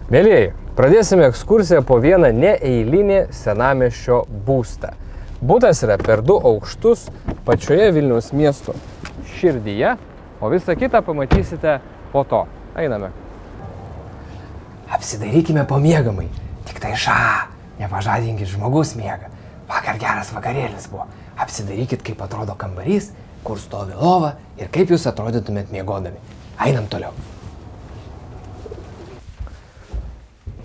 Mėlyjeji, pradėsime ekskursiją po vieną neeilinį senamiesčio būstą. Būtas yra per 2 aukštus pačioje Vilniaus miesto širdyje, o visą kitą pamatysite po to. Einame. Apsidairykime po miegamai. Tik tai nepažadinkit žmogus miega. Vakar geras vakarėlis buvo. Apsidairykit, kaip atrodo kambarys, kur stovi lova ir kaip jūs atrodytumėt miegodami. Einam toliau.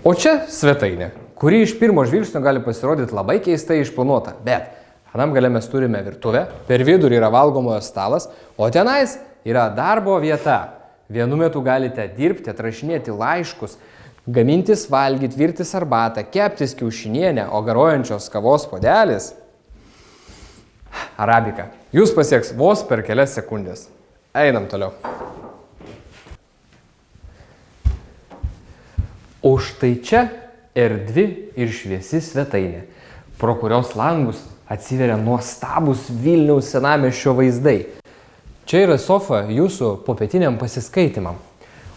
O čia svetainė, kuri iš pirmo žvilgsnio gali pasirodyti labai keistai išplanuota, bet anam gale mes turime virtuvę, per vidurį yra valgomojo stalas, o tenais yra darbo vieta. Vienu metu galite dirbti, atrašinėti laiškus, gamintis valgyti, virtis arbatą, keptis kiaušinienę, o garuojančios kavos puodelis arabika jūs pasieks vos per kelias sekundės. Einam toliau. O štai čia erdvi ir šviesi svetainė, pro kurios langus atsiveria nuostabus Vilniaus senamiesčio vaizdai. Čia yra sofa jūsų popietiniam pasiskaitimam.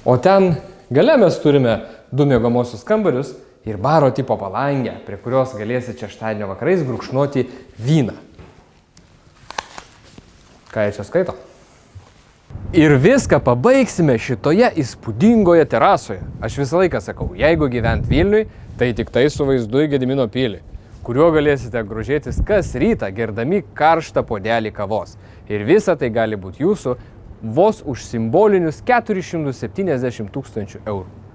O ten gale mes turime 2 miegamosius kambarius ir baro tipo palangę, prie kurios galėsite šeštadienio vakarais gurkšnoti vyną. Ką jie čia skaito? Ir viską pabaigsime šitoje įspūdingoje terasoje. Aš visą laiką sakau, jeigu gyvent Vilniui, tai tik tai su vaizdu į Gedimino pilį, kuriuo galėsite grožėtis kas rytą gerdami karštą puodelį kavos. Ir visa tai gali būti jūsų vos už simbolinius 470 000 eurų.